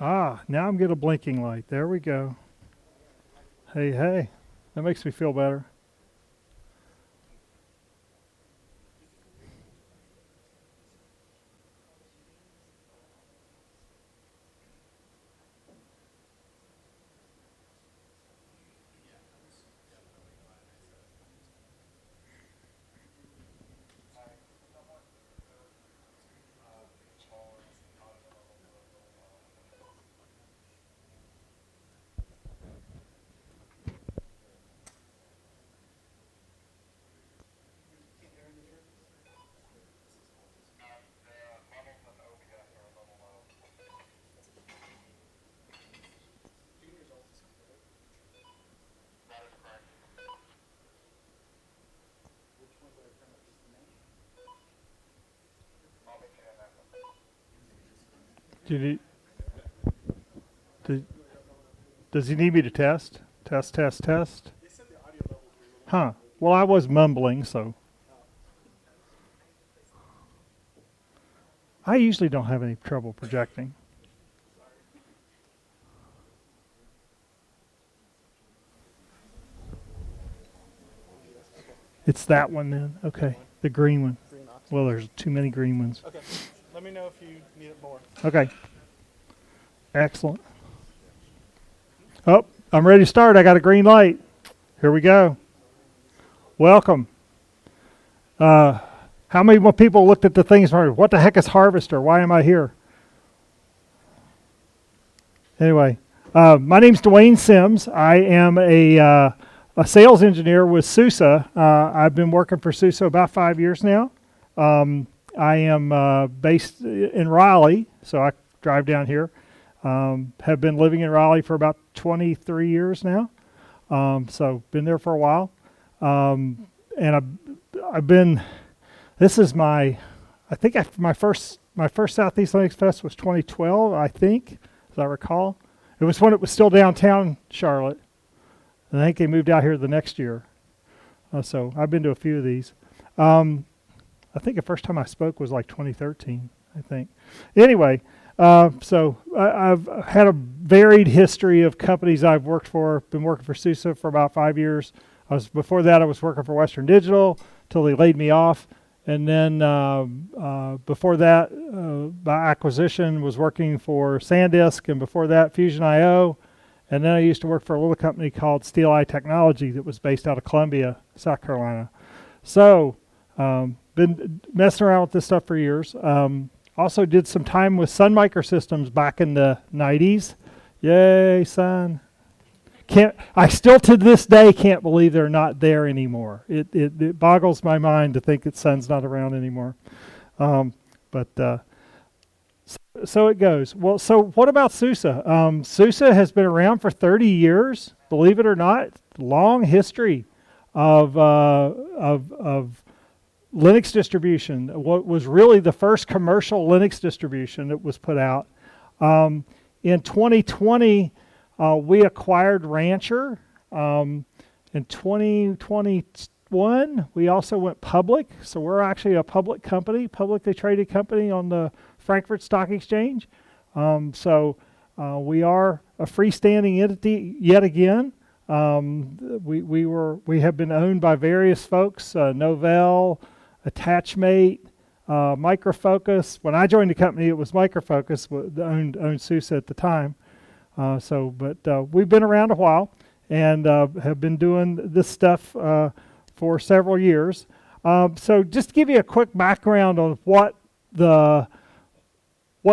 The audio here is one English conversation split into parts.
Now I'm getting a blinking light. There we go. Hey, hey. That makes me feel better. Do you need, do, does he need me to test? Test, test, test? Huh. Well, I was mumbling, so. I usually don't have any trouble projecting. It's that one then. Okay. The green one. Well, there's too many green ones. Okay. Let me know if you need it more. Okay. Excellent. Oh, I'm ready to start. I got a green light. Here we go. Welcome. How many more people looked at the things and what the heck is Harvester? Why am I here? Anyway, my name's Dwain Sims. I am a sales engineer with SUSE. I've been working for SUSE about 5 years now. I am based in Raleigh, so I drive down here. Have been living in Raleigh for about 23 years now. So been there for a while. And I've been, this is my first Southeast Linux Fest was 2012, I think, as I recall. It was when it was still downtown Charlotte. And I think they moved out here the next year. So I've been to a few of these. I think the first time I spoke was like 2013, I think. Anyway, so I've had a varied history of companies I've worked for. Been working for SUSE for about 5 years. Before that, I was working for Western Digital till they laid me off. And then before that, by acquisition, was working for SanDisk, and before that, Fusion IO. And then I used to work for a little company called Steel Eye Technology that was based out of Columbia, South Carolina. So, been messing around with this stuff for years. Also did some time with Sun Microsystems back in the 90s. Yay, Sun. I still to this day can't believe they're not there anymore. It boggles my mind to think that Sun's not around anymore. So it goes. Well, so what about SUSE? SUSE has been around for 30 years, believe it or not. Long history of Linux distribution. What was really the first commercial Linux distribution that was put out. In 2020, we acquired Rancher. In 2021, we also went public. So we're actually a public company, publicly traded company on the Frankfurt Stock Exchange. We are a freestanding entity yet again. We have been owned by various folks, Novell, Attachmate, Micro Focus. When I joined the company, it was Micro Focus that owned SUSE at the time. We've been around a while and have been doing this stuff for several years. So just to give you a quick background on what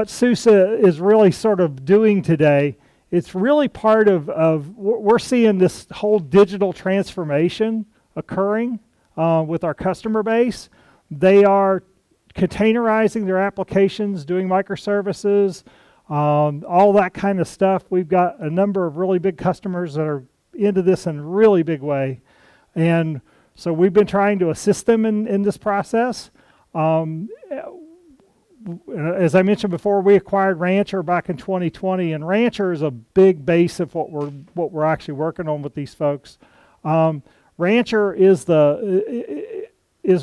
SUSE is really sort of doing today, it's really part of we're seeing this whole digital transformation occurring with our customer base. They are containerizing their applications, doing microservices, all that kind of stuff. We've got a number of really big customers that are into this in a really big way. And so we've been trying to assist them in this process. As I mentioned before, we acquired Rancher back in 2020, and Rancher is a big base of what we're actually working on with these folks. Rancher is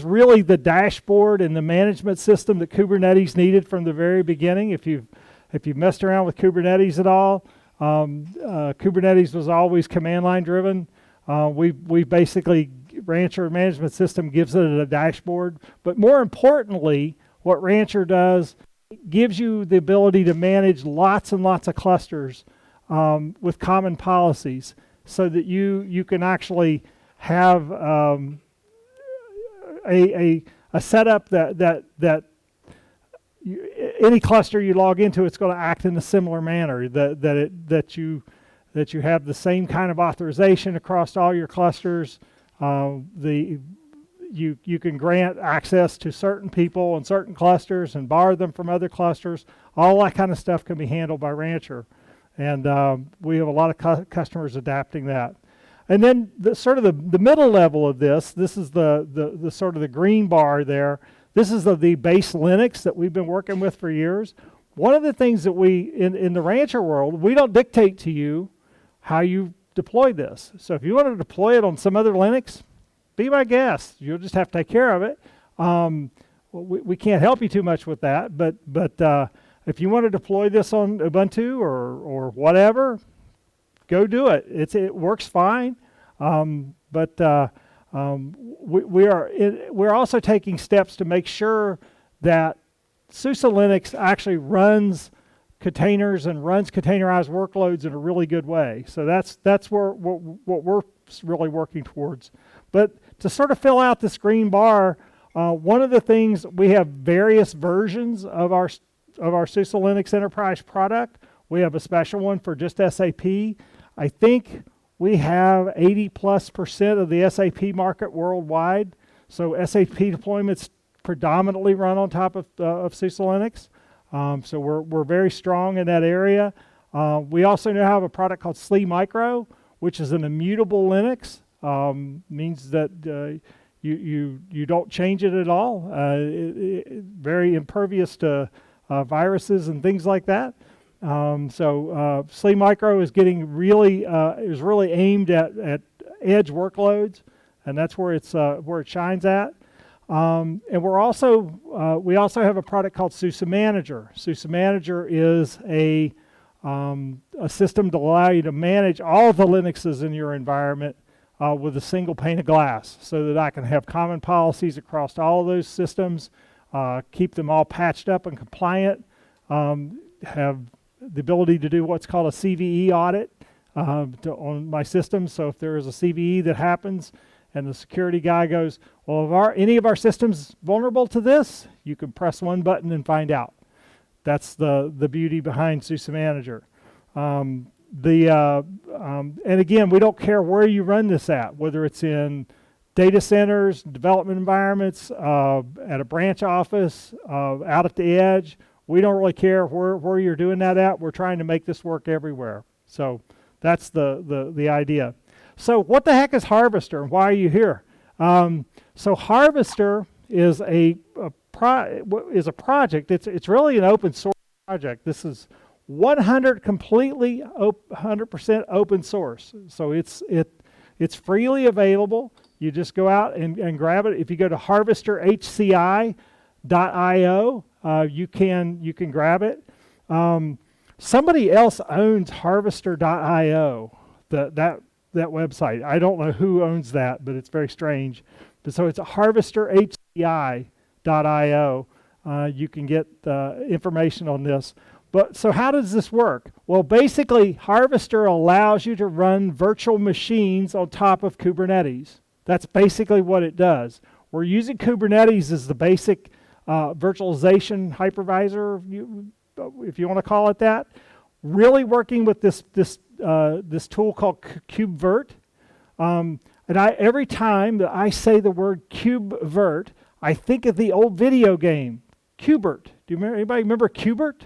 really the dashboard and the management system that Kubernetes needed from the very beginning. If you've If you've messed around with Kubernetes at all, Kubernetes was always command line driven. We basically, Rancher Management System gives it a dashboard. But more importantly, what Rancher does, it gives you the ability to manage lots and lots of clusters with common policies, so that you can actually have a setup that any cluster you log into, it's going to act in a similar manner. That you have the same kind of authorization across all your clusters. You can grant access to certain people and certain clusters and bar them from other clusters. All that kind of stuff can be handled by Rancher, and we have a lot of customers adapting that. And then the middle level of this is the sort of the green bar there. This is the base Linux that we've been working with for years. One of the things that we, in the Rancher world, we don't dictate to you how you deploy this. So if you want to deploy it on some other Linux, be my guest. You'll just have to take care of it. We can't help you too much with that, but if you want to deploy this on Ubuntu or whatever, go do it. It works fine. We're also taking steps to make sure that SUSE Linux actually runs containers and runs containerized workloads in a really good way. So that's what we're really working towards. But to sort of fill out this green bar, one of the things, we have various versions of our SUSE Linux Enterprise product. We have a special one for just SAP. I think we have 80+% of the SAP market worldwide. So SAP deployments predominantly run on top of SUSE Linux. So we're very strong in that area. We also now have a product called SLE Micro, which is an immutable Linux. Means that you don't change it at all. Very impervious to viruses and things like that. SLE Micro is getting really aimed at edge workloads, and that's where it shines at. And we also have a product called SUSE Manager. SUSE Manager is a system to allow you to manage all the Linuxes in your environment with a single pane of glass, so that I can have common policies across all of those systems, keep them all patched up and compliant, have the ability to do what's called a CVE audit on my system. So if there is a CVE that happens and the security guy goes, well, if any of our systems vulnerable to this, you can press one button and find out. That's the beauty behind SUSE Manager. And again, we don't care where you run this at, whether it's in data centers, development environments, at a branch office, out at the edge. We don't really care where you're doing that at. We're trying to make this work everywhere. So that's the idea. So what the heck is Harvester, and why are you here? So Harvester is a project. It's really an open source project. This is 100% open source. So it's freely available. You just go out and grab it. If you go to harvesterhci.io, you can grab it. Somebody else owns harvester.io, that website. I don't know who owns that, but it's very strange. But so it's harvesterhci.io. You can get information on this. But so how does this work? Well, basically, Harvester allows you to run virtual machines on top of Kubernetes. That's basically what it does. We're using Kubernetes as the basic virtualization hypervisor, if you want to call it that. Really working with this tool called KubeVirt. And every time that I say the word KubeVirt, I think of the old video game, Qbert. Anybody remember Qbert?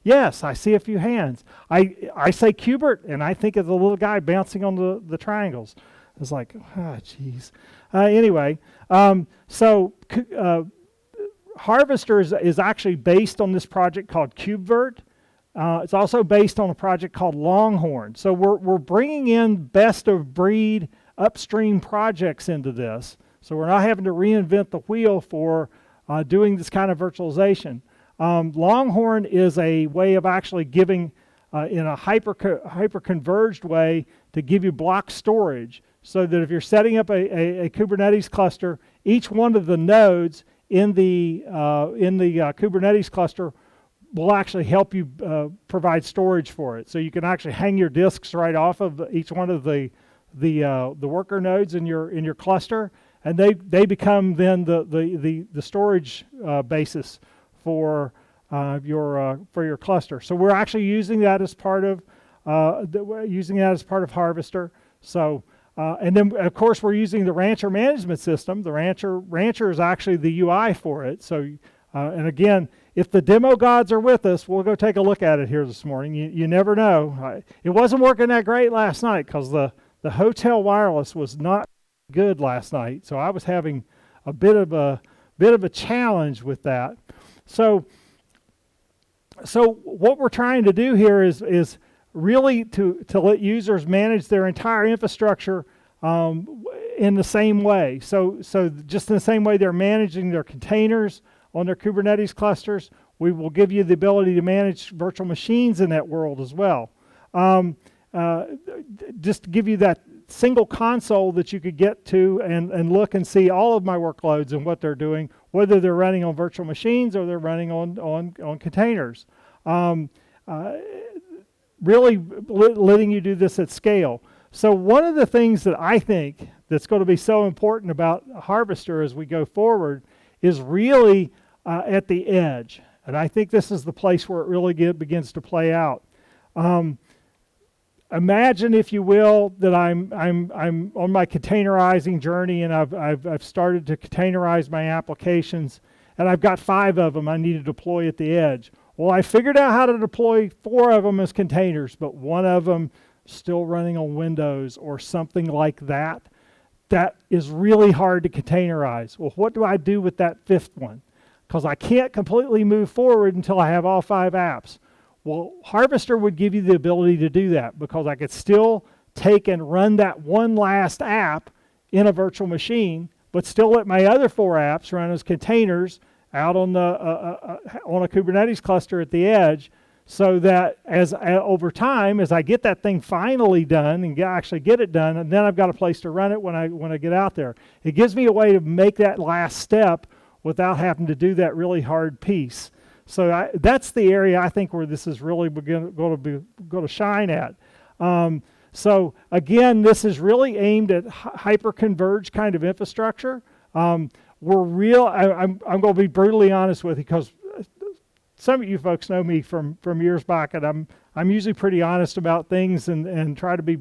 Yes, I see a few hands. I say Qbert, and I think of the little guy bouncing on the triangles. It's like, geez. Anyway, Harvester is actually based on this project called KubeVirt. It's also based on a project called Longhorn. So we're bringing in best of breed upstream projects into this. So we're not having to reinvent the wheel for doing this kind of virtualization. Longhorn is a way of actually giving, in a hyper-converged way, to give you block storage, so that if you're setting up a Kubernetes cluster, each one of the nodes in the Kubernetes cluster will actually help you provide storage for it. So you can actually hang your disks right off of each one of the worker nodes in your cluster, and they become then the storage basis for your cluster. So we're actually using that as part of Harvester. So and then of course we're using the Rancher management system. The Rancher is actually the UI for it. So and again, if the demo gods are with us, we'll go take a look at it here this morning. You never know. It wasn't working that great last night because the hotel wireless was not good last night. So I was having a bit of a challenge with that. So what we're trying to do here is really to let users manage their entire infrastructure in the same way. So just in the same way they're managing their containers on their Kubernetes clusters, we will give you the ability to manage virtual machines in that world as well. Just to give you that single console that you could get to and look and see all of my workloads and what they're doing, whether they're running on virtual machines or they're running on containers. Really letting you do this at scale. So one of the things that I think that's going to be so important about Harvester as we go forward is really at the edge. And I think this is the place where it really begins to play out. Imagine, if you will, that I'm on my containerizing journey, and I've started to containerize my applications, and I've got 5 of them I need to deploy at the edge. Well, I figured out how to deploy 4 of them as containers, but 1 of them still running on Windows or something like that. That is really hard to containerize. Well, what do I do with that 5th one? Because I can't completely move forward until I have all 5 apps. Well, Harvester would give you the ability to do that, because I could still take and run that one last app in a virtual machine, but still let my other 4 apps run as containers out on a Kubernetes cluster at the edge, so that over time, as I get that thing finally done and actually get it done, and then I've got a place to run it when I get out there. It gives me a way to make that last step without having to do that really hard piece. So that's the area I think where this is really going to shine at. So again, this is really aimed at hyper-converged kind of infrastructure. I'm going to be brutally honest with you, because some of you folks know me from years back, and I'm usually pretty honest about things and try to be,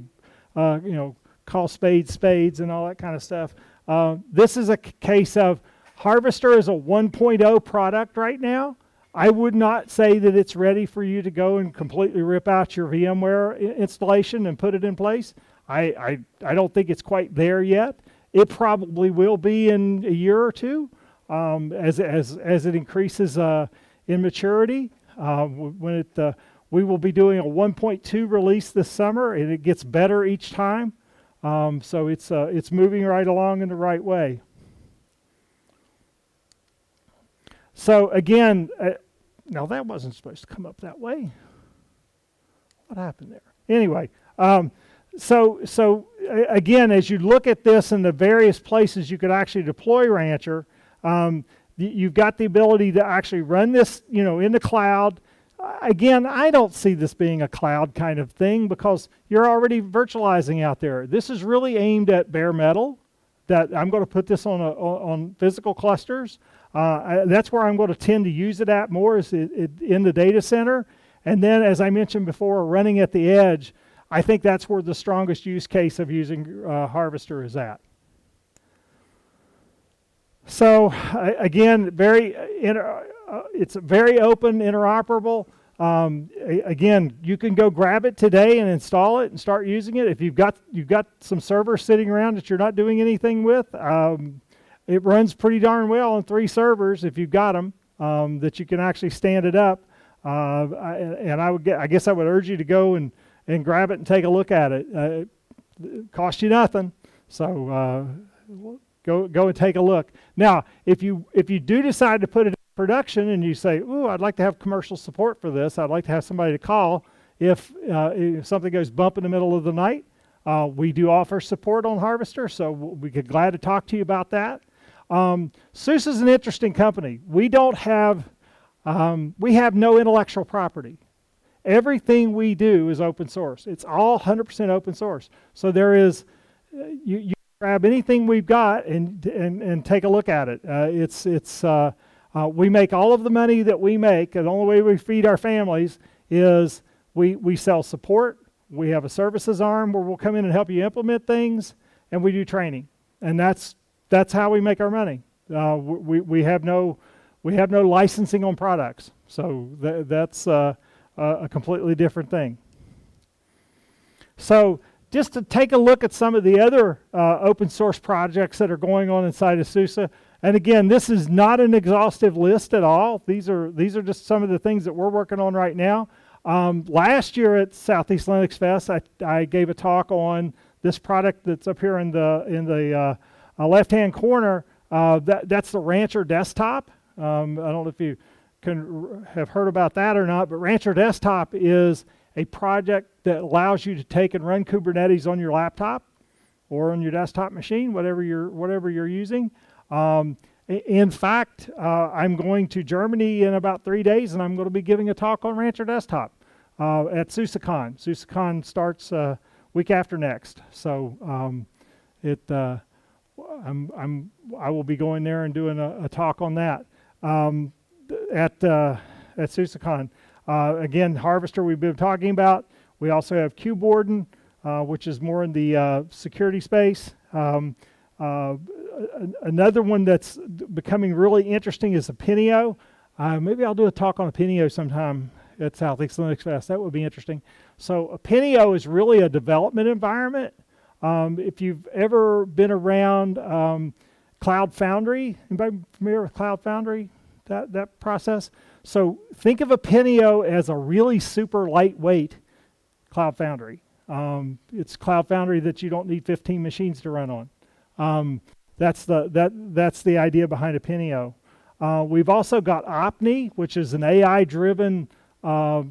call spades and all that kind of stuff. This is a case of Harvester is a 1.0 product right now. I would not say that it's ready for you to go and completely rip out your VMware installation and put it in place. I don't think it's quite there yet. It probably will be in a year or two as it increases in maturity. We will be doing a 1.2 release this summer, and it gets better each time. So it's moving right along in the right way. So again, now that wasn't supposed to come up that way. What happened there? Anyway, so again, as you look at this and the various places you could actually deploy Rancher, you've got the ability to actually run this, in the cloud. Again, I don't see this being a cloud kind of thing, because you're already virtualizing out there. This is really aimed at bare metal. That I'm going to put this on physical clusters. That's where I'm going to tend to use it at more, is in the data center. And then, as I mentioned before, running at the edge, I think that's where the strongest use case of using Harvester is at. So again, it's very open, interoperable. Again, you can go grab it today and install it and start using it. If you've got some servers sitting around that you're not doing anything with, it runs pretty darn well on 3 servers if you've got them that you can actually stand it up. I guess I would urge you to go and grab it and take a look at it. It costs you nothing, so go and take a look. Now, if you do decide to put it production and you say, ooh, I'd like to have commercial support for this. I'd like to have somebody to call if something goes bump in the middle of the night. We do offer support on Harvester, so we could glad to talk to you about that. SUSE is an interesting company. We have no intellectual property. Everything we do is open source. It's all 100% open source. So there is, you grab anything we've got and take a look at it. We make all of the money that we make, and the only way we feed our families is we sell support. We have a services arm where we'll come in and help you implement things, and we do training. And that's how we make our money. We have no licensing on products. So that's a completely different thing. So just to take a look at some of the other open source projects that are going on inside of SUSE. And again, this is not an exhaustive list at all. These are just some of the things that we're working on right now. Last year at Southeast Linux Fest, I gave a talk on this product that's up here in the left-hand corner. That's the Rancher desktop. I don't know if you have heard about that or not, but Rancher Desktop is a project that allows you to take and run Kubernetes on your laptop or on your desktop machine, whatever you're using. In fact, I'm going to Germany in about 3 days, and I'm going to be giving a talk on Rancher Desktop at SUSECon. SUSECon starts week after next, so I will be going there and doing a talk on that. At SUSECon. Again, Harvester we've been talking about. We also have Qborden, which is more in the security space. Another one that's becoming really interesting is Apinio. Maybe I'll do a talk on Apinio sometime at Southeast Linux Fest. That would be interesting. So Apinio is really a development environment. If you've ever been around Cloud Foundry, anybody familiar with Cloud Foundry? That process. So think of Apinio as a really super lightweight Cloud Foundry. It's Cloud Foundry that you don't need 15 machines to run on. That's the idea behind Apinio. We've also got Opni, which is an AI-driven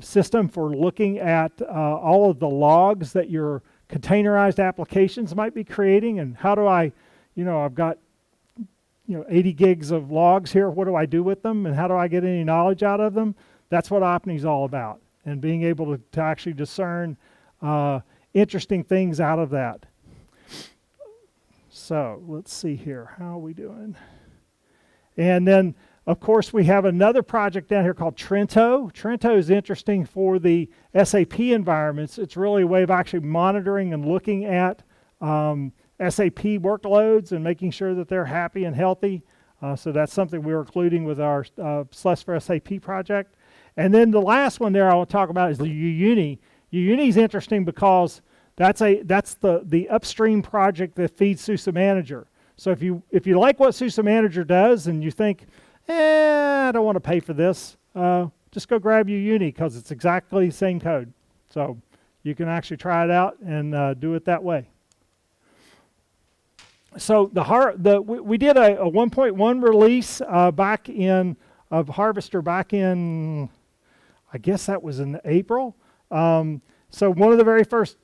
system for looking at all of the logs that your containerized applications might be creating, and how do I, I've got 80 gigs of logs here. What do I do with them, and how do I get any knowledge out of them? That's what Opni's all about, and being able to actually discern interesting things out of that. So let's see here. How are we doing? And then, of course, we have another project down here called Trento. Trento is interesting for the SAP environments. It's really a way of actually monitoring and looking at SAP workloads and making sure that they're happy and healthy. So that's something we're including with our SLES for SAP project. And then the last one there I will talk about is the UUni. UUni is interesting because that's the upstream project that feeds SUSE Manager. So if you like what SUSE Manager does and you think, I don't want to pay for this, just go grab UUni because it's exactly the same code. So you can actually try it out and do it that way. So we did a 1.1 release of Harvester back in, I guess that was in April. So one of the very first,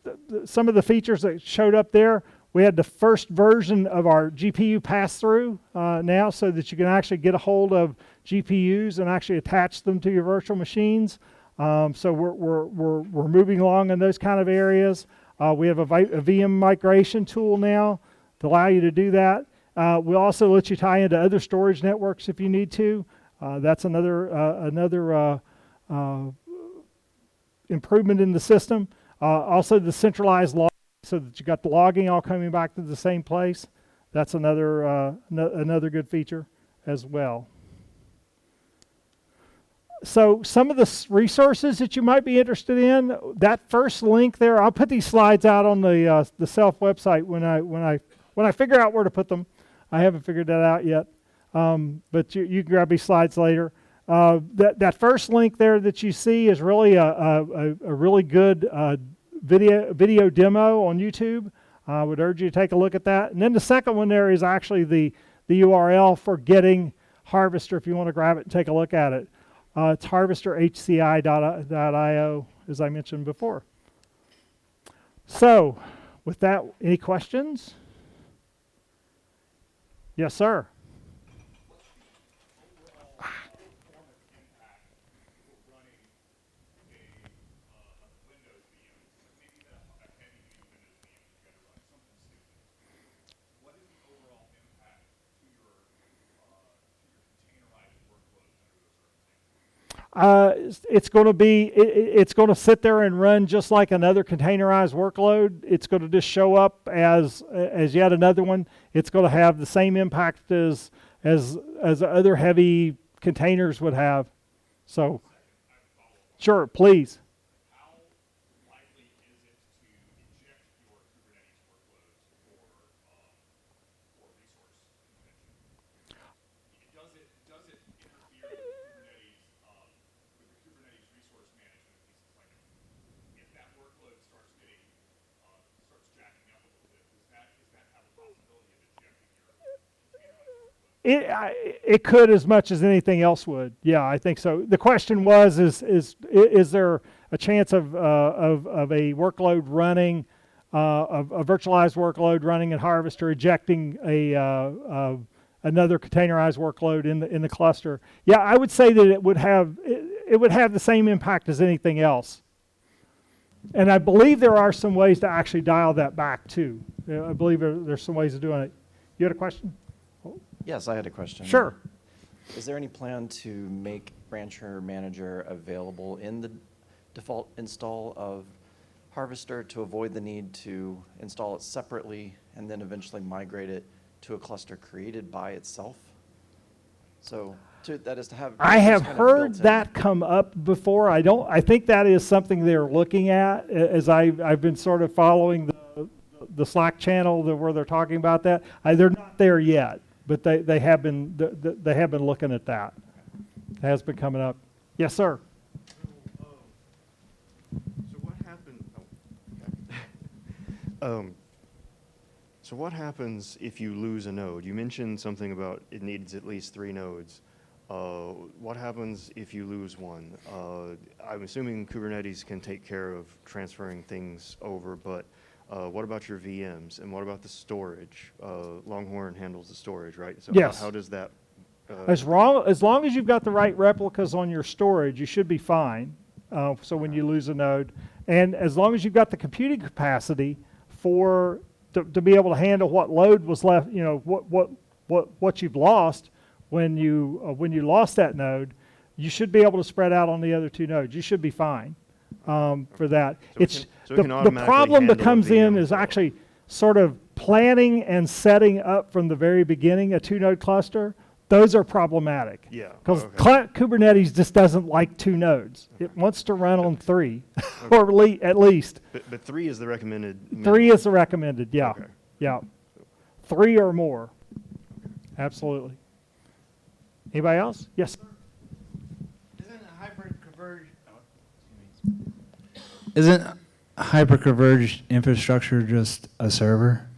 some of the features that showed up there, we had the first version of our GPU pass-through now, so that you can actually get a hold of GPUs and actually attach them to your virtual machines. So we're moving along in those kind of areas. We have a VM migration tool now to allow you to do that. We'll also let you tie into other storage networks if you need to. That's another improvement in the system. Also the centralized log, so that you got the logging all coming back to the same place. That's another good feature as well. So some of the resources that you might be interested in, that first link there, I'll put these slides out on the Self website when I figure out where to put them. I haven't figured that out yet, but you can grab these slides later. That first link there that you see is really a really good video demo on YouTube. I would urge you to take a look at that. And then the second one there is actually the URL for getting Harvester if you want to grab it and take a look at it. It's harvesterhci.io, as I mentioned before. So, with that, any questions? Yes, sir. It's going to be, it's going to sit there and run just like another containerized workload. It's going to just show up as yet another one. It's going to have the same impact as other heavy containers would have. So, sure, please. It could as much as anything else would. Yeah, I think so. The question was: is there a chance of a workload running, a virtualized workload running in Harvester ejecting another containerized workload in the cluster? Yeah, I would say that it would have the same impact as anything else. And I believe there are some ways to actually dial that back too. I believe there's some ways of doing it. You had a question? Yes, I had a question. Sure. Is there any plan to make Rancher Manager available in the default install of Harvester to avoid the need to install it separately and then eventually migrate it to a cluster created by itself? So that is to have. I have kind of heard built-in. that come up before. I think that is something they're looking at as I've been sort of following the Slack channel where they're talking about that. They're not there yet. But they have been looking at that. It has been coming up. Yes, sir. So what happened? So what happens if you lose a node? You mentioned something about it needs at least 3 nodes. What happens if you lose one? I'm assuming Kubernetes can take care of transferring things over, but what about your VMs, and what about the storage? Longhorn handles the storage, right? So Yes. how does that? As long as you've got the right replicas on your storage, you should be fine. So when you lose a node, and as long as you've got the computing capacity to be able to handle what load was left, what you've lost when you lost that node, you should be able to spread out on the other 2 nodes. You should be fine for that. The problem that comes in is actually sort of planning and setting up from the very beginning a 2-node cluster. Those are problematic. Yeah. Because Okay. Kubernetes just doesn't like 2 nodes. Okay. It wants to run on 3, or at least. But 3 is the recommended. 3 is the recommended, yeah. Okay. Yeah. 3 or more. Absolutely. Anybody else? Yes, sir. Isn't hyperconverged infrastructure just a server?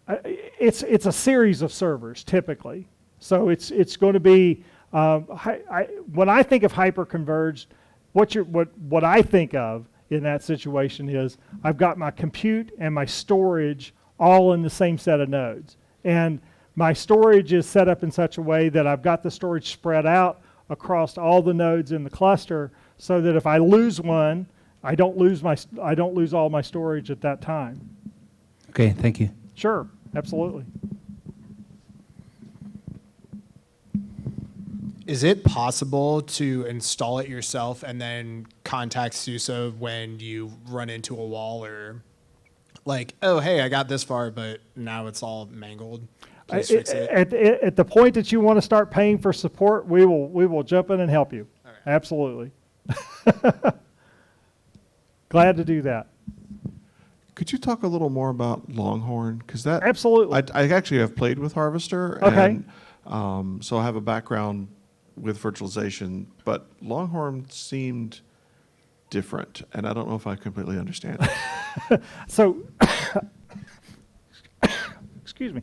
It's a series of servers typically. So it's going to be when I think of hyperconverged, what I think of in that situation is I've got my compute and my storage all in the same set of nodes, and my storage is set up in such a way that I've got the storage spread out across all the nodes in the cluster, so that if I lose one, I don't lose all my storage at that time. Okay, thank you. Sure, absolutely. Is it possible to install it yourself and then contact SUSE when you run into a wall, or like, oh, hey, I got this far, but now it's all mangled? Please fix it. At the point that you want to start paying for support, we will jump in and help you. Okay. Absolutely. Glad to do that. Could you talk a little more about Longhorn? Because that Absolutely. I actually have played with Harvester, Okay. and so I have a background with virtualization. But Longhorn seemed different, and I don't know if I completely understand it. So, excuse me.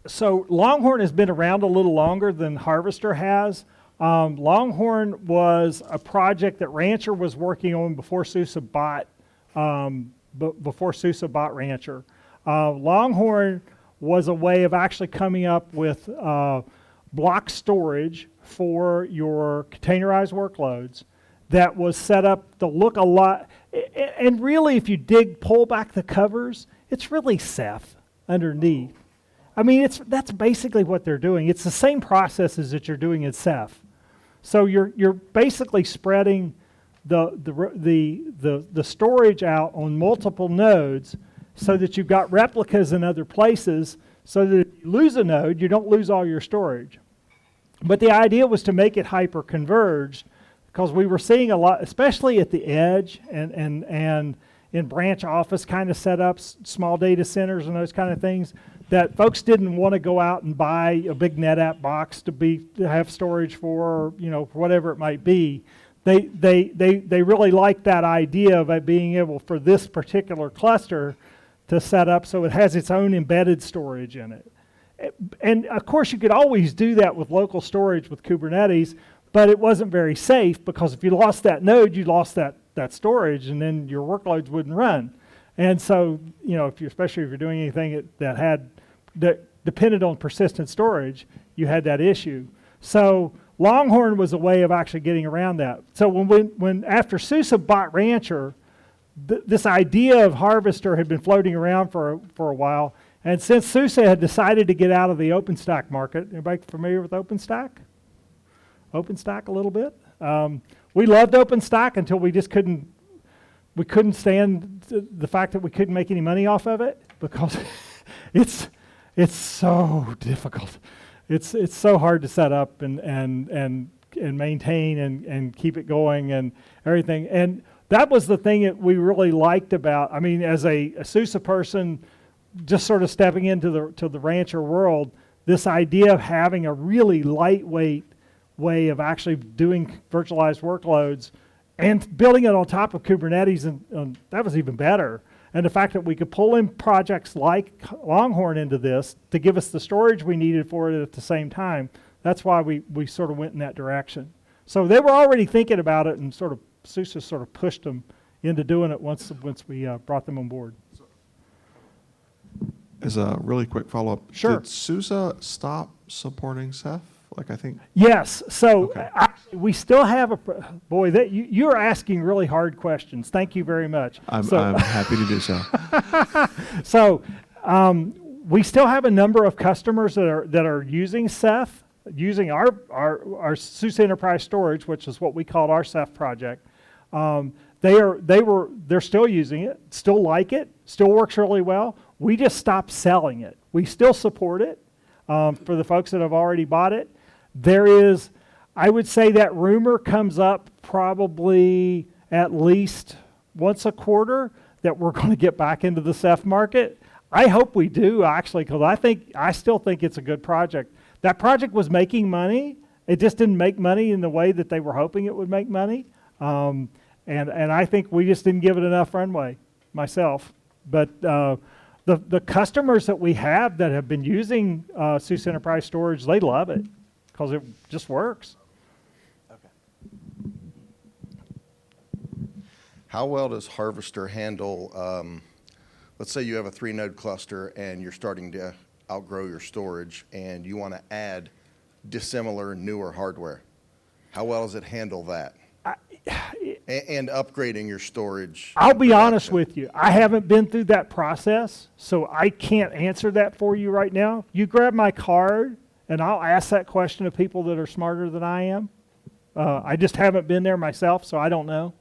So Longhorn has been around a little longer than Harvester has. Longhorn was a project that Rancher was working on before Sousa bought Rancher. Longhorn was a way of actually coming up with block storage for your containerized workloads that was set up to look a lot. And really, if you pull back the covers, it's really Ceph underneath. I mean, that's basically what they're doing. It's the same processes that you're doing in Ceph. So you're basically spreading the storage out on multiple nodes so that you've got replicas in other places so that if you lose a node, you don't lose all your storage. But the idea was to make it hyper-converged because we were seeing a lot, especially at the edge and in branch office kind of setups, small data centers and those kind of things, that folks didn't want to go out and buy a big NetApp box to have storage for, whatever it might be. They really liked that idea of it being able for this particular cluster to set up so it has its own embedded storage in it. And of course you could always do that with local storage with Kubernetes, but it wasn't very safe because if you lost that node, you lost that storage and then your workloads wouldn't run. And so, especially if you're doing anything that depended on persistent storage, you had that issue. So Longhorn was a way of actually getting around that. So when after SUSE bought Rancher, this idea of Harvester had been floating around for a while. And since SUSE had decided to get out of the OpenStack market, anybody familiar with OpenStack? OpenStack a little bit. We loved OpenStack until we just couldn't stand the fact that we couldn't make any money off of it because it's so difficult. It's so hard to set up and maintain and keep it going and everything. And that was the thing that we really liked about. I mean, as a SUSE person, just sort of stepping into the Rancher world, this idea of having a really lightweight way of actually doing virtualized workloads and building it on top of Kubernetes, and that was even better. And the fact that we could pull in projects like Longhorn into this to give us the storage we needed for it at the same time, that's why we sort of went in that direction. So they were already thinking about it, and SUSE sort of pushed them into doing it once we brought them on board. As a really quick follow-up, Sure. Did SUSE stop supporting Ceph? Yes. So Okay. actually, we still have boy. That you're asking really hard questions. Thank you very much. I'm happy to do so. So we still have a number of customers that are using Ceph, using our SUSE Enterprise Storage, which is what we called our Ceph project. They're still using it, still like it, still works really well. We just stopped selling it. We still support it for the folks that have already bought it. There is, I would say that rumor comes up probably at least once a quarter that we're going to get back into the Ceph market. I hope we do, actually, because I still think it's a good project. That project was making money. It just didn't make money in the way that they were hoping it would make money. And I think we just didn't give it enough runway myself. But the customers that we have that have been using SUSE Enterprise Storage, they love it because it just works. Okay. How well does Harvester handle, let's say you have a 3-node cluster and you're starting to outgrow your storage and you want to add dissimilar, newer hardware. How well does it handle that? And upgrading your storage. I'll be honest with you. I haven't been through that process, so I can't answer that for you right now. You grab my card, and I'll ask that question of people that are smarter than I am. I just haven't been there myself, so I don't know.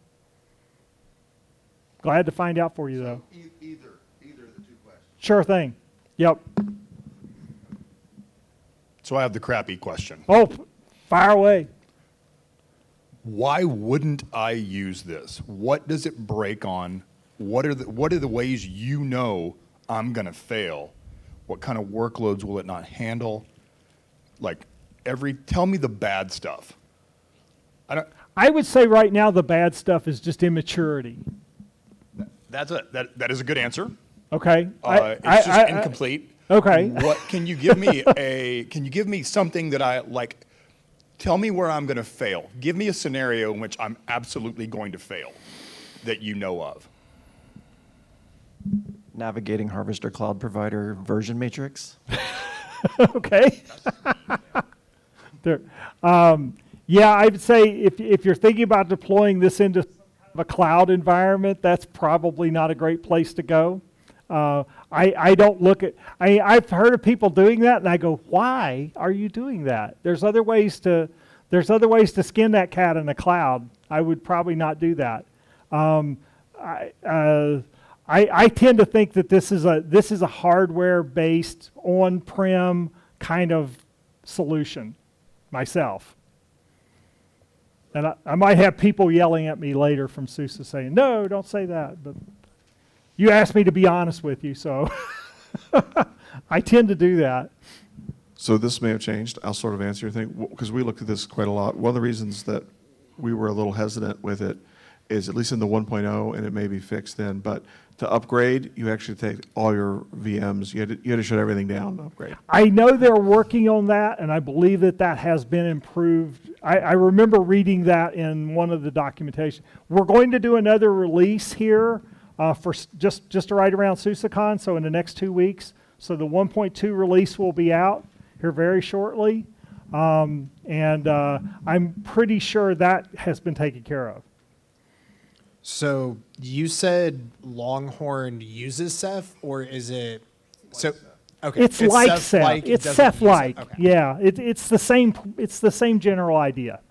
Glad to find out for you, though. Either of the two questions. Sure thing. Yep. So I have the crappy question. Oh, fire away. Why wouldn't I use this? What does it break on? What are the ways you know I'm going to fail? What kind of workloads will it not handle? Tell me the bad stuff. I would say right now the bad stuff is just immaturity. That is a good answer. Okay. It's just incomplete. Okay. What can you give me something that I like? Tell me where I'm going to fail. Give me a scenario in which I'm absolutely going to fail that you know of. Navigating Harvester Cloud Provider version matrix. Okay. There. Yeah, I'd say if you're thinking about deploying this into a cloud environment, that's probably not a great place to go. I don't look at, I've heard of people doing that, and I go, why are you doing that? There's other ways to skin that cat in the cloud. I would probably not do that. I tend to think that this is a hardware-based, on-prem kind of solution myself. And I might have people yelling at me later from SUSE saying, no, don't say that. But you asked me to be honest with you, so I tend to do that. So this may have changed. I'll sort of answer your thing, because we looked at this quite a lot. One of the reasons that we were a little hesitant with it is, at least in the 1.0, and it may be fixed then, but to upgrade, you actually take all your VMs. You had to shut everything down to upgrade. I know they're working on that, and I believe that has been improved. I remember reading that in one of the documentation. We're going to do another release here for just right around SUSECon, so in the next 2 weeks. So the 1.2 release will be out here very shortly, and I'm pretty sure that has been taken care of. So you said Longhorn uses Ceph, or is it? So, okay, It's like Ceph Ceph. like, it It's doesn't Ceph use it. like. Okay. Yeah, it's the same. It's the same general idea.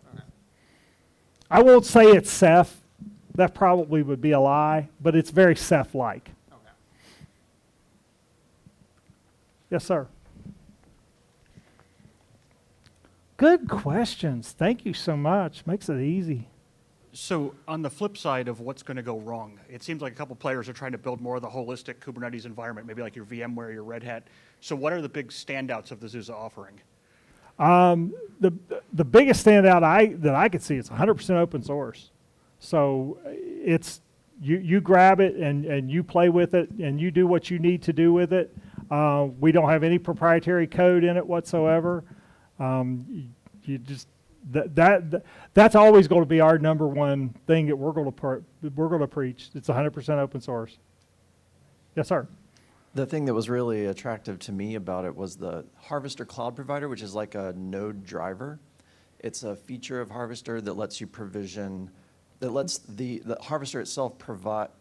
I won't say it's Ceph. That probably would be a lie, but it's very Ceph like. Okay. Yes, sir. Good questions. Thank you so much. Makes it easy. So on the flip side of what's going to go wrong, it seems like a couple players are trying to build more of the holistic Kubernetes environment, maybe like your VMware, your Red Hat. So what are the big standouts of the SUSE offering? The biggest standout that I could see is 100% open source. So it's you grab it and you play with it and you do what you need to do with it. We don't have any proprietary code in it whatsoever. You just that's always going to be our number one thing that we're going to preach. It's 100% open source. Yes, sir. The thing that was really attractive to me about it was the Harvester Cloud Provider, which is like a node driver. It's a feature of Harvester that lets you provision, that lets the Harvester itself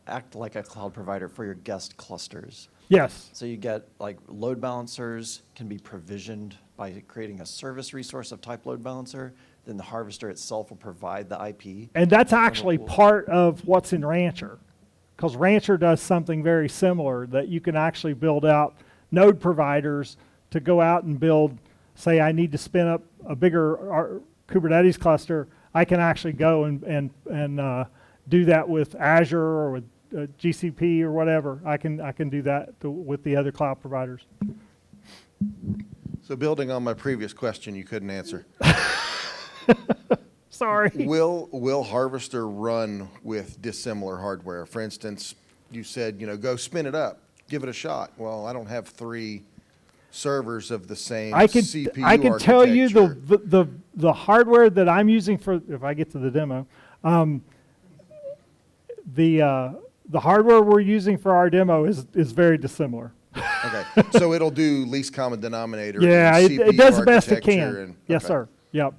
act like a cloud provider for your guest clusters. Yes. So you get like load balancers can be provisioned by creating a service resource of type load balancer. Then the Harvester itself will provide the IP. And that's actually part of what's in Rancher, because Rancher does something very similar, that you can actually build out node providers to go out and build, say I need to spin up a bigger Kubernetes cluster. I can actually go and do that with Azure or with GCP or whatever. I can do that with the other cloud providers. So building on my previous question you couldn't answer. Sorry. Will Harvester run with dissimilar hardware? For instance, you said, go spin it up, give it a shot. Well, I don't have 3 servers of the same CPU I can tell you architecture. the hardware that I'm using for, if I get to the demo, the hardware we're using for our demo is very dissimilar. Okay, so it'll do least common denominator. Yeah, and it does the best it architecture can. and- Yes, okay. sir. Yep.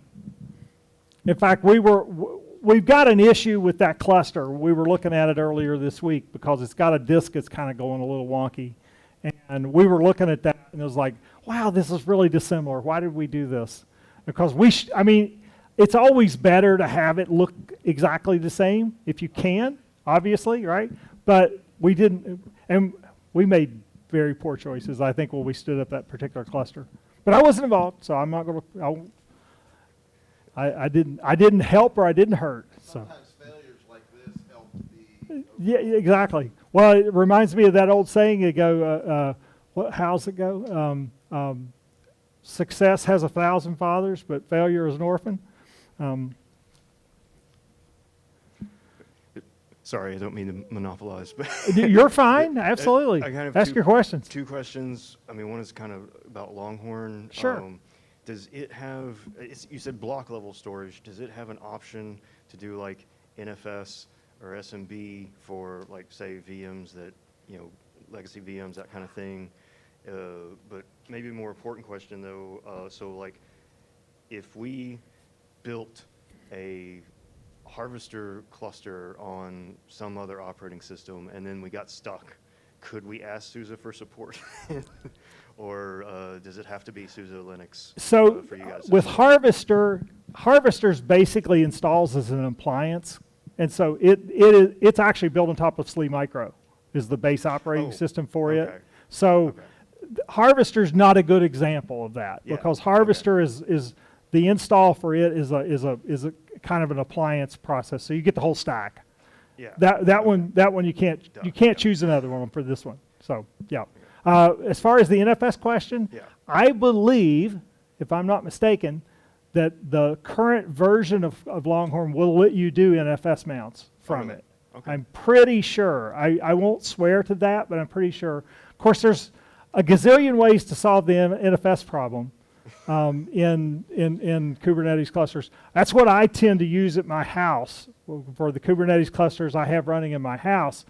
In fact, we've got an issue with that cluster. We were looking at it earlier this week because it's got a disk that's kind of going a little wonky. And we were looking at that and it was like, wow, this is really dissimilar. Why did we do this? Because it's always better to have it look exactly the same if you can, obviously, right? But we didn't, and we made very poor choices, I think, when we stood up that particular cluster. But I wasn't involved, so I'm not going to, I didn't help or I didn't hurt. So. Sometimes failures like this help the. Yeah, exactly. Well, it reminds me of that old saying. How's it go? Success has 1,000 fathers, but failure is an orphan. Sorry, I don't mean to monopolize, but You're fine. Absolutely. I kind of Ask your questions. Two questions. I mean, one is kind of about Longhorn. Sure. Does it have? You said block level storage. Does it have an option to do like NFS or SMB for like say VMs that legacy VMs, that kind of thing? But maybe a more important question though. So like, if we built a Harvester cluster on some other operating system and then we got stuck, could we ask SUSE for support? Or does it have to be SUSE Linux So for you guys? with Harvester's basically installs as an appliance, and so it's actually built on top of SLE Micro, is the base operating system for okay. it. So Okay. Harvester's not a good example of that, Yeah, because Harvester is the install for it is a kind of an appliance process. So you get the whole stack. Yeah. That one you can't choose another one for this one. So yeah. As far as the NFS question, Yeah. I believe, if I'm not mistaken, that the current version of Longhorn will let you do NFS mounts from Really? it. Okay. I'm pretty sure. I won't swear to that, but I'm pretty sure. Of course, there's a gazillion ways to solve the NFS problem in Kubernetes clusters. That's what I tend to use at my house. For the Kubernetes clusters I have running in my house,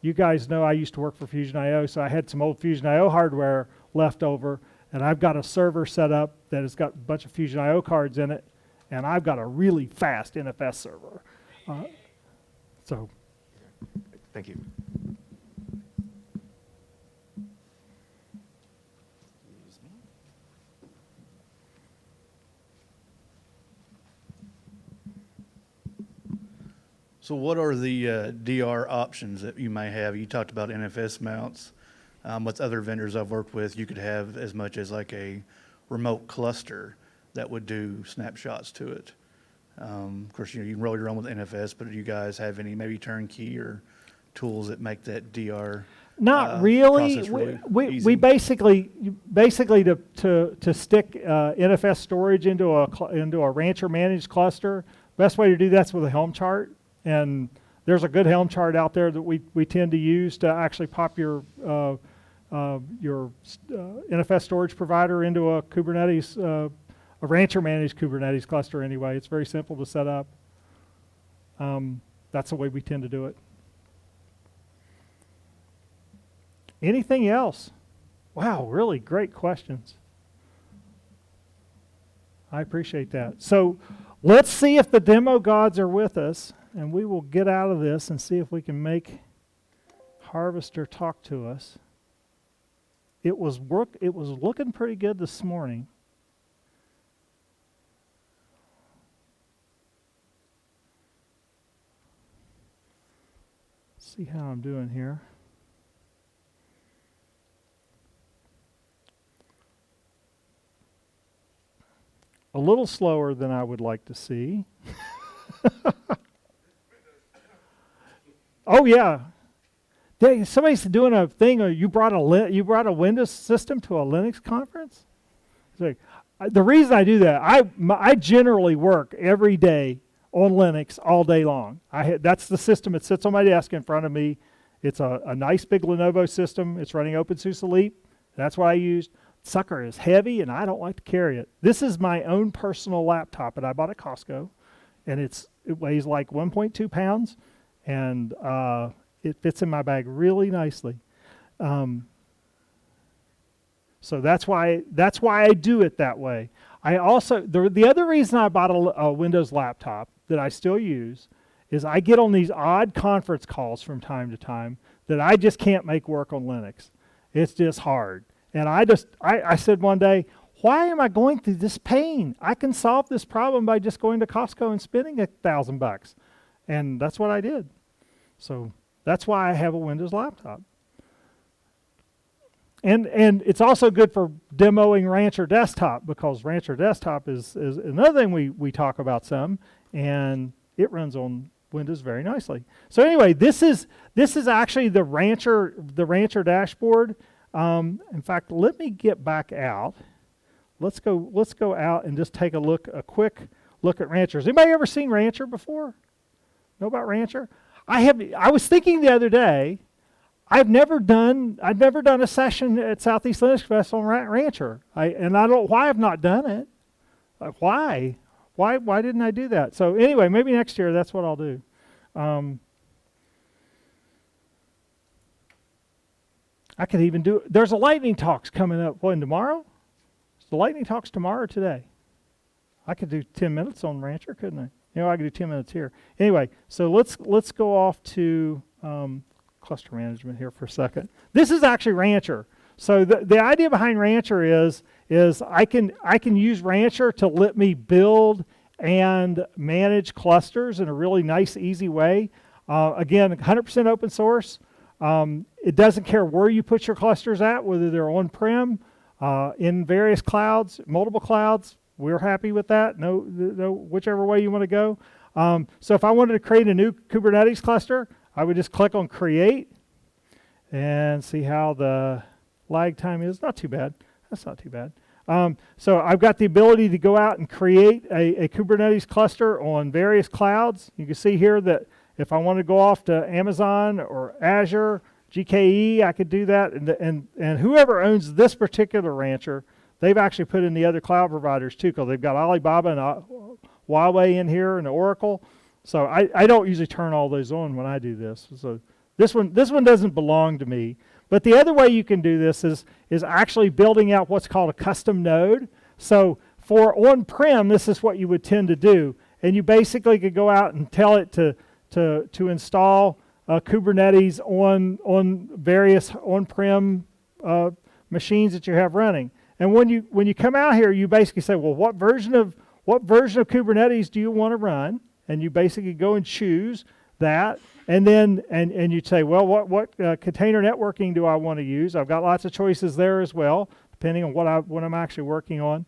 you guys know I used to work for Fusion.io, so I had some old Fusion.io hardware left over, and I've got a server set up that has got a bunch of Fusion.io cards in it, and I've got a really fast NFS server. So, Thank you. So what are the DR options that you may have? You talked about NFS mounts. With other vendors I've worked with, you could have as much as like a remote cluster that would do snapshots to it. Of course, you can roll your own with NFS, but do you guys have any maybe turnkey or tools that make that DR not really. process really We easy? basically to stick NFS storage into a Rancher managed cluster. Best way to do that's with a Helm chart, and there's a good Helm chart out there that we tend to use to actually pop your NFS storage provider into a Kubernetes, a Rancher managed Kubernetes cluster. Anyway, it's very simple to set up. That's the way we tend to do it. Anything else? Wow, really great questions. I appreciate that. So let's see if the demo gods are with us, and we will get out of this and see if we can make Harvester talk to us. It was looking pretty good this morning. See how I'm doing here. A little slower than I would like to see. Oh yeah, somebody's doing a thing. Or you brought a Windows system to a Linux conference. It's like, the reason I do that, I generally work every day on Linux all day long. That's the system that sits on my desk in front of me. It's a nice big Lenovo system. It's running OpenSUSE Leap. That's what I used. Sucker is heavy, and I don't like to carry it. This is my own personal laptop that I bought at Costco, and it weighs like 1.2 pounds, and it fits in my bag really nicely. So that's why I do it that way. I also the other reason I bought a Windows laptop that I still use is I get on these odd conference calls from time to time that I just can't make work on Linux. It's just hard. And I said one day, why am I going through this pain? I can solve this problem by just going to Costco and spending $1,000. And that's what I did. So that's why I have a Windows laptop. And it's also good for demoing Rancher Desktop, because Rancher Desktop is another thing we talk about some, and it runs on Windows very nicely. So anyway, this is actually the Rancher dashboard. In fact, let me get back out. Let's go out and just take a quick look at Rancher. Has anybody ever seen Rancher before? Know about Rancher? I was thinking the other day, I've never done a session at Southeast Linux Festival on Rancher. And I don't know why I've not done it. Like, why? Why didn't I do that? So anyway, maybe next year that's what I'll do. I could even do, there's a lightning talks coming up, when, tomorrow? The lightning talks tomorrow or today? I could do 10 minutes on Rancher, couldn't I? I could do 10 minutes here. Anyway, so let's go off to cluster management here for a second. This is actually Rancher. So the idea behind Rancher is I can use Rancher to let me build and manage clusters in a really nice, easy way. Again, 100% open source. It doesn't care where you put your clusters at, whether they're on-prem, in various clouds, multiple clouds. We're happy with that. No, whichever way you want to go. So if I wanted to create a new Kubernetes cluster, I would just click on Create and see how the lag time is. Not too bad. That's not too bad. So I've got the ability to go out and create a Kubernetes cluster on various clouds. You can see here that if I want to go off to Amazon or Azure, GKE, I could do that. And whoever owns this particular Rancher, they've actually put in the other cloud providers too, because they've got Alibaba and Huawei in here and Oracle. So I don't usually turn all those on when I do this. So this one doesn't belong to me. But the other way you can do this is actually building out what's called a custom node. So for on-prem, this is what you would tend to do. And you basically could go out and tell it to install Kubernetes on various on-prem machines that you have running. And when you come out here, you basically say, well, what version of Kubernetes do you want to run? And you basically go and choose that. And then and you'd say, well, what container networking do I want to use? I've got lots of choices there as well, depending on what I'm actually working on.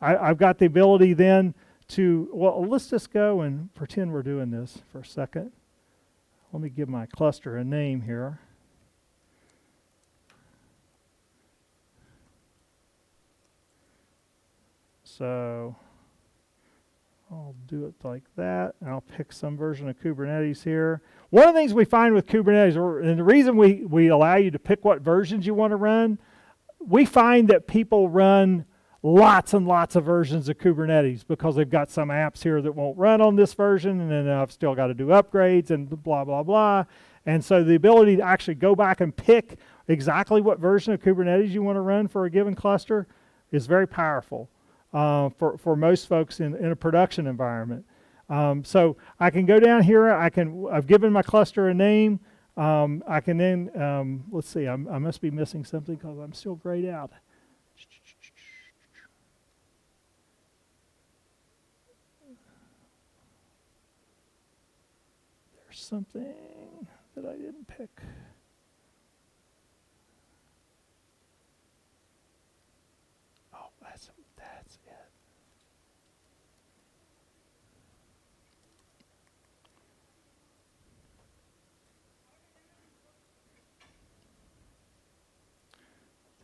I've got the ability then to, well, let's just go and pretend we're doing this for a second. Let me give my cluster a name here. So I'll do it like that, and I'll pick some version of Kubernetes here. One of the things we find with Kubernetes, and the reason we allow you to pick what versions you want to run, we find that people run lots and lots of versions of Kubernetes because they've got some apps here that won't run on this version, and then I've still got to do upgrades and blah, blah, blah. And so the ability to actually go back and pick exactly what version of Kubernetes you want to run for a given cluster is very powerful for most folks in a production environment. So I can go down here. I've given my cluster a name. I can then, let's see, I must be missing something because I'm still grayed out. There's something that I didn't pick. Oh, that's it.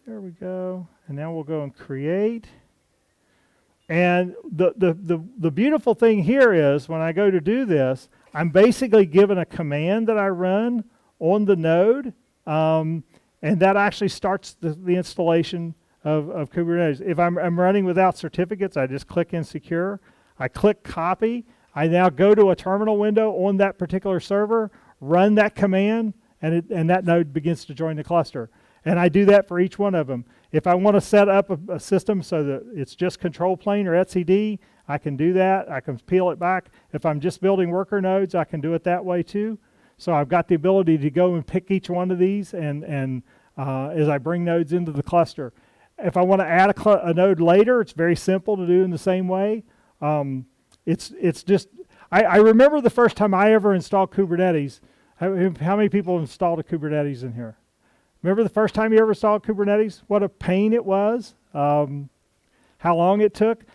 There we go. And now we'll go and create. And the beautiful thing here is when I go to do this, I'm basically given a command that I run on the node, and that actually starts the installation of Kubernetes. If I'm running without certificates, I just click Insecure. I click Copy. I now go to a terminal window on that particular server, run that command, and that node begins to join the cluster. And I do that for each one of them. If I want to set up a system so that it's just control plane or etcd, I can do that. I can peel it back. If I'm just building worker nodes, I can do it that way too. So I've got the ability to go and pick each one of these and as I bring nodes into the cluster. If I want to add a node later, it's very simple to do in the same way. It's just, I remember the first time I ever installed Kubernetes. How many people installed a Kubernetes in here? Remember the first time you ever installed Kubernetes? What a pain it was. How long it took.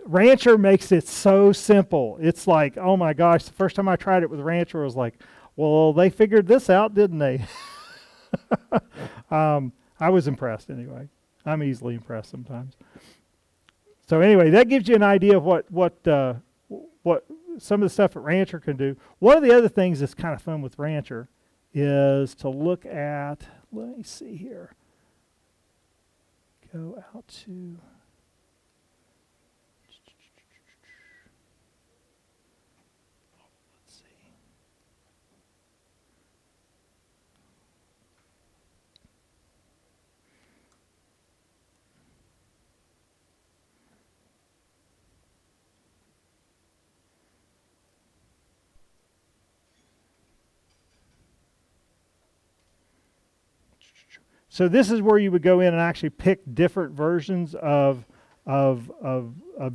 Rancher makes it so simple. It's like, oh my gosh, the first time I tried it with Rancher, I was like, well, they figured this out, didn't they? I was impressed anyway. I'm easily impressed sometimes. So anyway, that gives you an idea of what some of the stuff that Rancher can do. One of the other things that's kind of fun with Rancher is to look at, let me see here. Go out to, let's see. So this is where you would go in and actually pick different versions of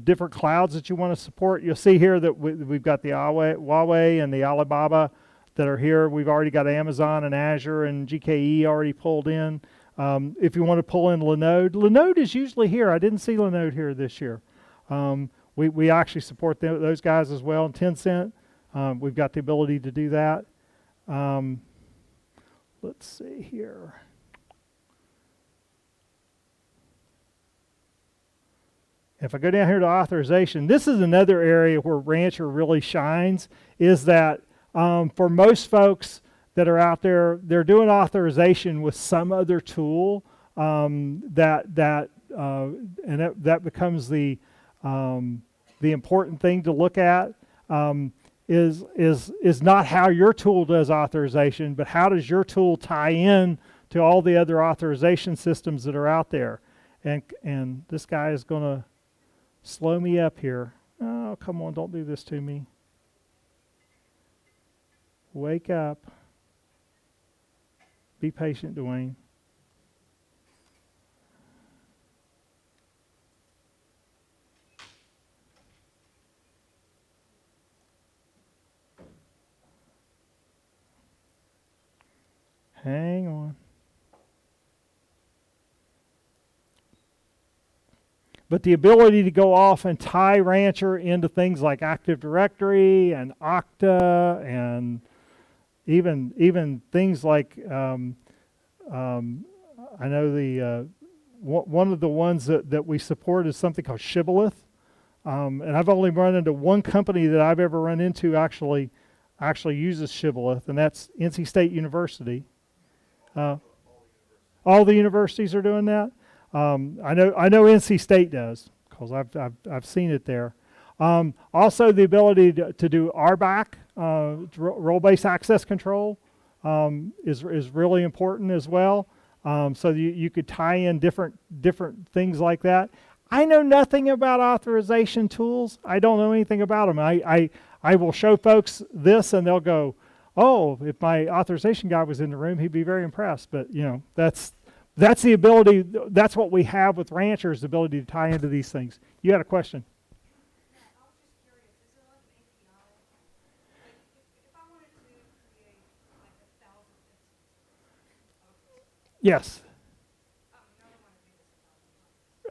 different clouds that you want to support. You'll see here that we've got the Huawei and the Alibaba that are here. We've already got Amazon and Azure and GKE already pulled in. If you want to pull in Linode, Linode is usually here. I didn't see Linode here this year. We actually support those guys as well. And Tencent, we've got the ability to do that. Let's see here. If I go down here to authorization, this is another area where Rancher really shines, is that for most folks that are out there, they're doing authorization with some other tool that becomes the important thing to look at, is not how your tool does authorization, but how does your tool tie in to all the other authorization systems that are out there. And this guy is going to slow me up here. Oh, come on, don't do this to me. Wake up. Be patient, Dwayne. Hang on. But the ability to go off and tie Rancher into things like Active Directory and Okta and even things like I know one of the ones that we support is something called Shibboleth, and I've only run into one company that I've ever run into actually uses Shibboleth, and that's NC State University. All the universities are doing that. I know NC State does because I've seen it there. Also, the ability to do RBAC, role-based access control, is really important as well. So you could tie in different things like that. I know nothing about authorization tools. I don't know anything about them. I will show folks this and they'll go, "Oh, if my authorization guy was in the room, he'd be very impressed." But that's the ability. That's what we have with Rancher, is the ability to tie into these things. You had a question? Yeah, I was just curious. Is there like an API? Like, if I wanted to create like 1,000 instances. Yes. Oh, you don't want to do this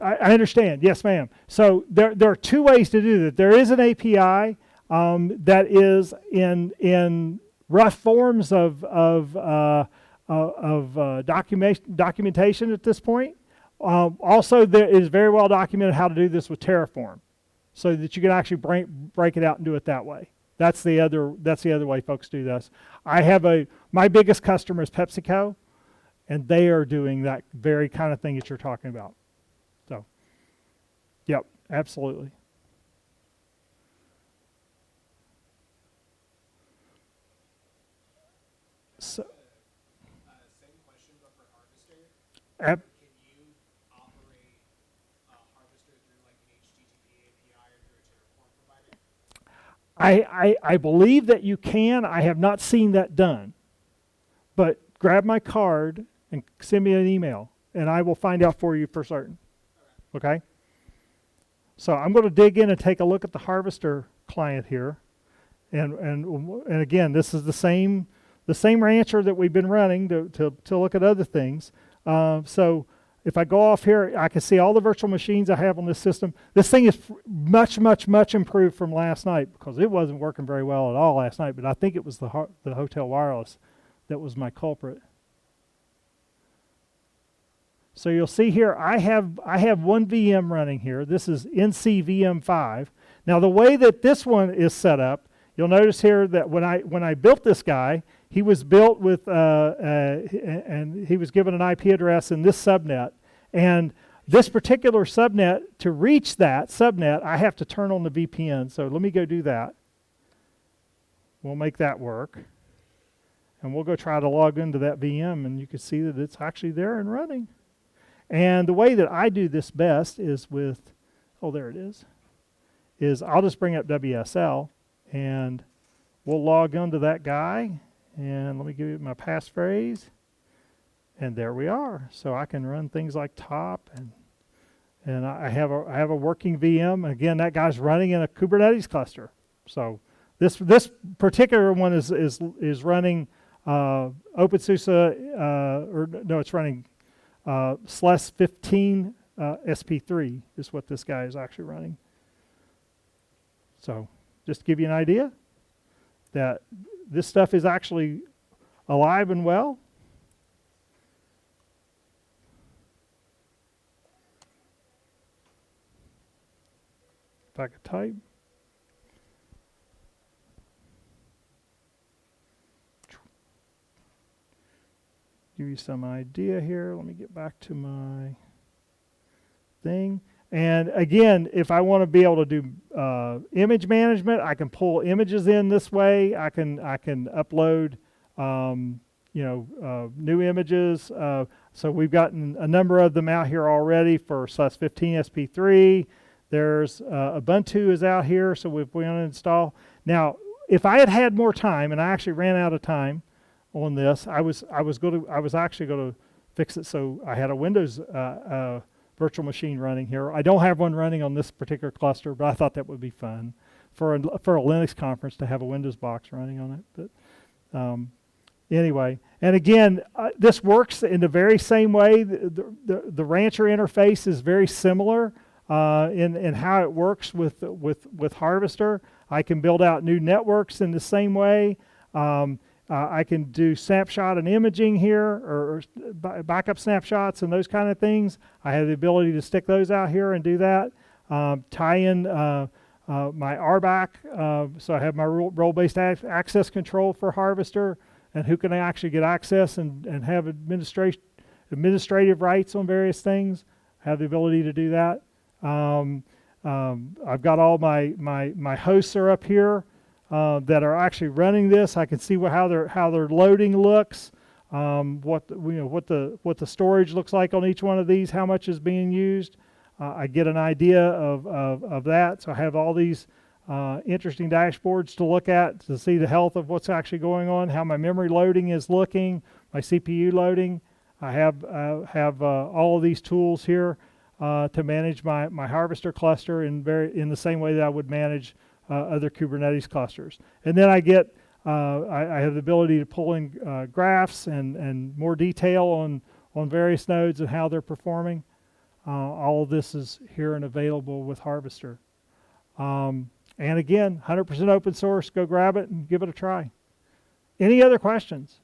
1,000 times. I understand. Yes, ma'am. So there are two ways to do that. There is an API that is in rough forms of documentation at this point. Also, there is very well documented how to do this with Terraform, so that you can actually break it out and do it that way. That's the other way folks do this. My biggest customer is PepsiCo, and they are doing that very kind of thing that you're talking about. So, yep, absolutely. So, Same question, but for Harvester. ab- Can you operate Harvester through like an HTTP API or through a Terraform provider? I believe that you can. I have not seen that done. But grab my card and send me an email, and I will find out for you for certain. Okay? So I'm going to dig in and take a look at the Harvester client here. And again, this is the same Rancher that we've been running to look at other things. So if I go off here, I can see all the virtual machines I have on this system. This thing is much improved from last night, because it wasn't working very well at all last night, but I think it was the Hotel Wireless that was my culprit. So you'll see here, I have one VM running here. This is NCVM5. Now the way that this one is set up, you'll notice here that when I built this guy, he was built with and he was given an IP address in this subnet, and this particular subnet, to reach that subnet, I have to turn on the VPN. So let me go do that. We'll make that work. And we'll go try to log into that VM, and you can see that it's actually there and running. And the way that I do this best is with, oh, there it is I'll just bring up WSL, and we'll log into that guy. And let me give you my passphrase. And there we are. So I can run things like top, and I have a working VM. Again, that guy's running in a Kubernetes cluster. So this particular one is running OpenSUSE, or no, it's running SLES 15 SP3 is what this guy is actually running. So just to give you an idea that this stuff is actually alive and well. If I could type. Give you some idea here. Let me get back to my thing. And again, if I want to be able to do image management, I can pull images in this way. I can upload new images. So we've gotten a number of them out here already for SLES 15 SP3. There's Ubuntu is out here, so we're going to install. Now, if I had had more time, and I actually ran out of time on this, I was actually going to fix it so I had a Windows virtual machine running here. I don't have one running on this particular cluster, but I thought that would be fun for a Linux conference to have a Windows box running on it. But anyway, and again, this works in the very same way. The Rancher interface is very similar in how it works with Harvester. I can build out new networks in the same way. I can do snapshot and imaging here, or backup snapshots and those kind of things. I have the ability to stick those out here and do that. Tie in my RBAC, so I have my role-based access control for Harvester, and who can actually get access and have administrative rights on various things. I have the ability to do that. I've got all my hosts are up here. That are actually running this. I can see how their loading looks, what the storage looks like on each one of these, how much is being used. I get an idea of that. So I have all these interesting dashboards to look at to see the health of what's actually going on, how my memory loading is looking, my CPU loading. I have all of these tools here to manage my Harvester cluster in the same way that I would manage other Kubernetes clusters. And then I get, I have the ability to pull in graphs and more detail on various nodes and how they're performing. All of this is here and available with Harvester. And again, 100% open source. Go grab it and give it a try. Any other questions?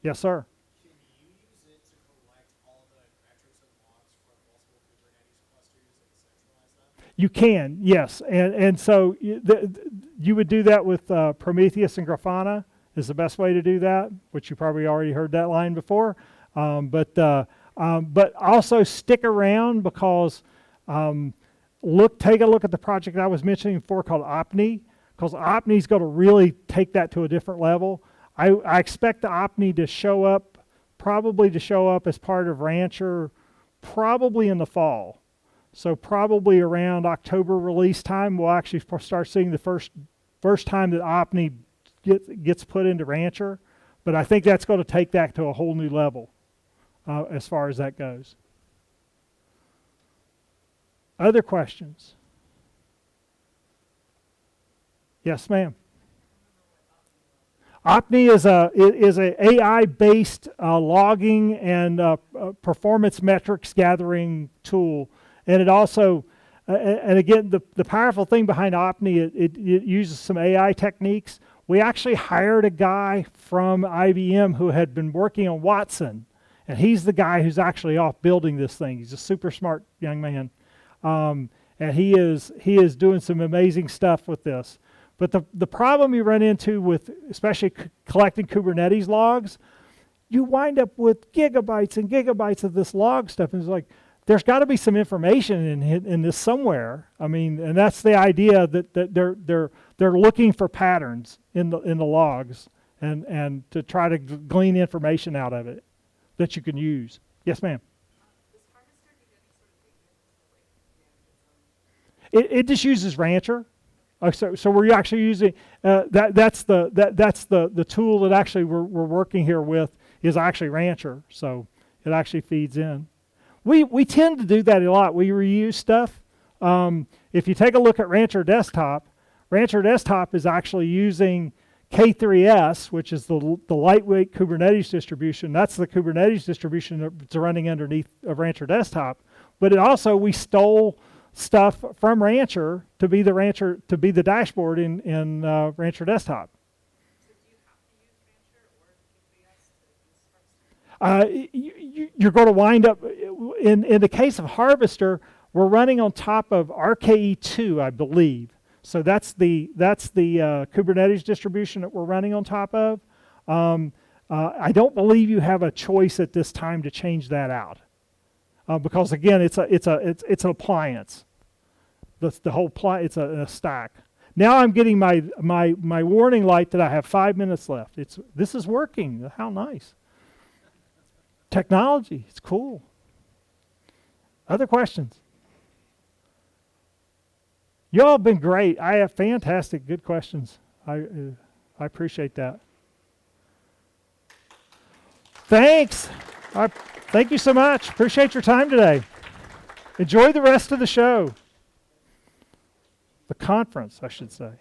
Yes, sir. Can you use it to collect all the metrics and logs from multiple Kubernetes clusters and centralize them? You can, yes. And so you would do that with Prometheus and Grafana is the best way to do that, which you probably already heard that line before. But also stick around because take a look at the project I was mentioning before called Opni, because Opni's going to really take that to a different level. I expect the Opni to show up as part of Rancher probably in the fall. So probably around October release time, we'll actually start seeing the first time that Opni gets put into Rancher. But I think that's going to take that to a whole new level as far as that goes. Other questions? Yes, ma'am. Opni is a AI-based logging and performance metrics gathering tool. And it also, and again, the powerful thing behind Opni, it uses some AI techniques. We actually hired a guy from IBM who had been working on Watson. And he's the guy who's actually off building this thing. He's a super smart young man. And he is doing some amazing stuff with this. But the problem you run into with, especially collecting Kubernetes logs, you wind up with gigabytes and gigabytes of this log stuff. And it's like, there's got to be some information in this somewhere. I mean, and that's the idea that they're looking for patterns in the logs and to try to glean information out of it that you can use. Yes, ma'am. It just uses Rancher. So we're actually using that's the tool that actually we're working here with is actually Rancher. So it actually feeds in. We tend to do that a lot. We reuse stuff. If you take a look at Rancher Desktop is actually using K3S, which is the lightweight Kubernetes distribution. That's the Kubernetes distribution that's running underneath of Rancher Desktop. But we stole stuff from Rancher to be the dashboard in Rancher Desktop. So do you have to use Rancher or KPS to use Harvester? You're going to wind up in the case of Harvester, we're running on top of RKE2, I believe. So that's the Kubernetes distribution that we're running on top of. I don't believe you have a choice at this time to change that out. Because again, it's an appliance. The whole it's a stack. Now I'm getting my warning light that I have 5 minutes left. This is working. How nice. Technology, it's cool. Other questions? You all have been great. I have fantastic, good questions. I appreciate that. Thanks. Thank you so much. Appreciate your time today. Enjoy the rest of the show. The conference, I should say.